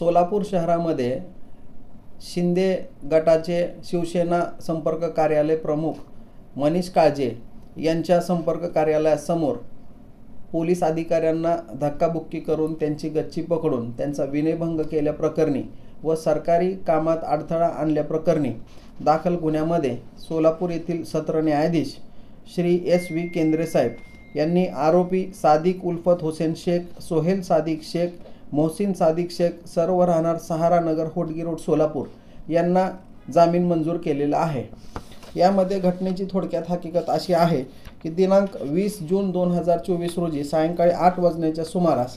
सोलापूर शहरामध्ये शिंदे गटाचे शिवसेना संपर्क कार्यालय प्रमुख मनीष काळजे यांच्या संपर्क कार्यालयासमोर पोलीस अधिकाऱ्यांना धक्काबुक्की करून त्यांची गच्ची पकडून त्यांचा विनयभंग केल्याप्रकरणी व सरकारी कामात अडथळा आणल्याप्रकरणी दाखल गुन्ह्यामध्ये सोलापूर येथील सत्र न्यायाधीश श्री S.V. केंद्रे साहेब यांनी आरोपी सादिक उल्फत हुसेन शेख, सोहेल सादिक शेख, मोहसिन सादिक शेख सर्व राहणार सहारा नगर, होटगी रोड, सोलापूर यांना जामीन मंजूर केलेला आहे। यामध्ये घटनेची थोडक्यात हकीकत अशी आहे की दिनांक 20 जून 2024 रोजी सायंकाळी 8 वाजण्याच्या सुमारास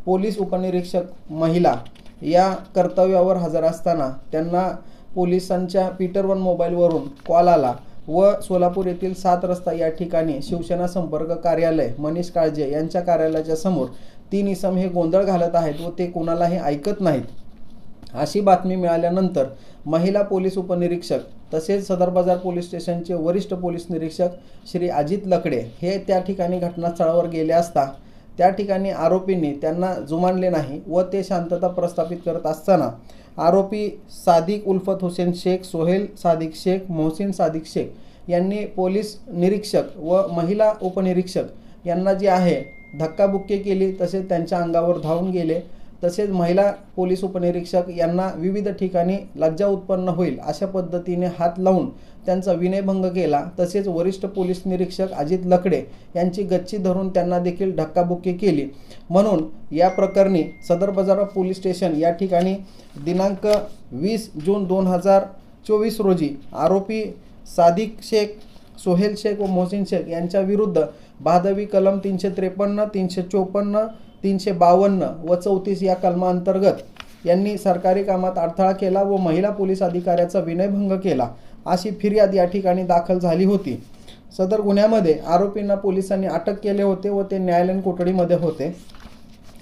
पोलीस उपनिरीक्षक महिला या कर्तव्यावर हजर असताना त्यांना पोलिसांच्या पीटर 1 मोबाईलवरून कॉल आला व सोलापूर येथील 7 रस्ता या ठिकाणी शिवसेना संपर्क कार्यालय मनीष काळजे यांच्या कार्यालयाच्या समोर 3 इसम हे गोंधळ घालत आहेत व ते कोणालाही ऐकत नाहीत अशी बातमी मिळाल्यानंतर महिला पोलीस उपनिरीक्षक तसेच सदर बाजार पोलीस स्टेशनचे वरिष्ठ पोलीस निरीक्षक श्री अजित लकडे हे त्या ठिकाणी घटनास्थळावर गेले असता त्या ठिकाणी आरोपींनी त्यांना जुमानले नाही व ते शांतता प्रस्थापित करत असताना आरोपी सादिक उल्फत हुसेन शेख, सोहेल सादिक शेख, मोहसिन सादिक शेख यांनी पोलीस निरीक्षक व महिला उपनिरीक्षक यांना जे आहे धक्काबुक्की केली, तसेच त्यांच्या अंगावर धावून गेले। तसेच महिला पोलीस उपनिरीक्षक यांना विविध ठिकाणी लज्जा उत्पन्न होईल अशा पद्धतीने हात लावून त्यांचा विनयभंग केला। तसेच वरिष्ठ पोलीस निरीक्षक अजित लकडे यांची गच्ची धरून त्यांना देखील धक्काबुक्की केली। म्हणून या प्रकरणी सदर बाजार पोलीस स्टेशन या ठिकाणी दिनांक 20 जून 2024 रोजी आरोपी सादिक शेख, सोहेल शेख व मोहसिन शेख यांच्या विरुद्ध भादवी कलम 353, 354, 352 व 34 या कलमांतर्गत यांनी सरकारी कामात अडथळा केला व महिला पोलीस अधिकाऱ्याचा विनयभंग केला अशी फिर्याद या ठिकाणी दाखल झाली होती। सदर गुन्ह्यामध्ये आरोपींना पोलिसांनी अटक केले होते व ते न्यायालयीन कोठडीमध्ये होते।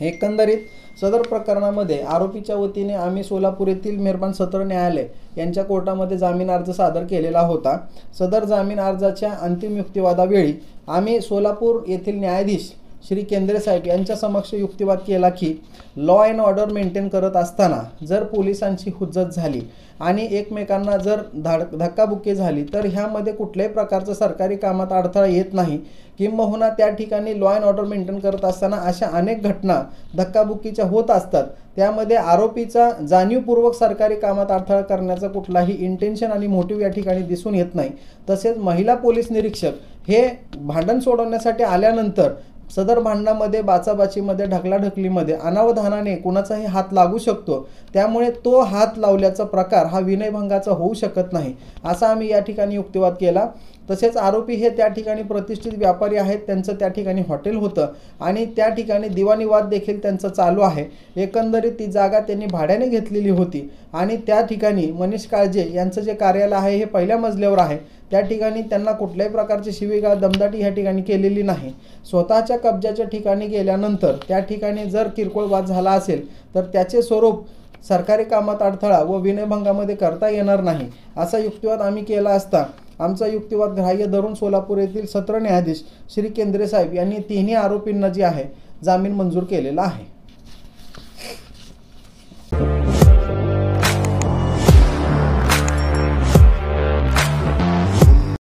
एकंदरीत सदर प्रकरणामध्ये आरोपीच्या वतीने आम्ही सोलापूर येथील मेहरबान सत्र न्यायालय यांच्या कोर्टामध्ये जामीन अर्ज सादर केलेला होता। सदर जामीन अर्जाच्या अंतिम युक्तिवादावेळी आम्ही सोलापूर येथील न्यायाधीश श्री केंद्रे साहेब यांच्या समक्ष युक्तिवाद केला की लॉ अँड ऑर्डर मेंटेन करत असताना जर पोलिसांची हुज्जत झाली आणि एकमेकांना जर धक्काबुक्की झाली तर ह्यामध्ये कुठल्याही प्रकारचं सरकारी कामात अडथळा येत नाही। किंबहुना त्या ठिकाणी लॉ अँड ऑर्डर मेंटेन करत असताना अशा अनेक घटना धक्काबुक्कीच्या होत असतात, त्यामध्ये आरोपीचा जाणीवपूर्वक सरकारी कामात अडथळा करण्याचा कुठलाही इंटेन्शन आणि मोटिव्ह या ठिकाणी दिसून येत नाही। तसेच महिला पोलीस निरीक्षक हे भांडण सोडवण्यासाठी आल्यानंतर सदर भांडणामध्ये बाचाबाचीमध्ये ढकलाढकलीमध्ये अनावधानाने कुणाचाही हात लागू शकतो, त्यामुळे तो हात लावल्याचा प्रकार हा विनयभंगाचा होऊ शकत नाही असा आम्ही या ठिकाणी युक्तिवाद केला। तसेच आरोपी हे त्या ठिकाणी प्रतिष्ठित व्यापारी आहेत, त्यांचं त्या ठिकाणी हॉटेल होतं आणि त्या ठिकाणी दिवाणी वाद देखील त्यांचा चालू आहे। एकंदरीत ती जागा त्यांनी भाड्याने घेतलेली होती आणि त्या ठिकाणी मनीष काळजे यांचं जे कार्यालय आहे हे पहिल्या मजल्यावर आहे। त्या ठिकाणी त्यांना कुठल्याही प्रकारची शिवीगाळ दमदाटी ह्या ठिकाणी केलेली नाही। स्वतःच्या कब्जाच्या ठिकाणी गेल्यानंतर त्या ठिकाणी जर किरकोळ वाद झाला असेल तर त्याचे स्वरूप सरकारी कामात अडथळा व विनयभंगामध्ये करता येणार नाही असा युक्तिवाद आम्ही केला असता आमचा युक्तिवाद ग्राह्य धरून सोलापूर येथील सत्र न्यायाधीश श्री केंद्रे साहेब यांनी तिन्ही आरोपींना जे आहे जामीन मंजूर केलेला आहे।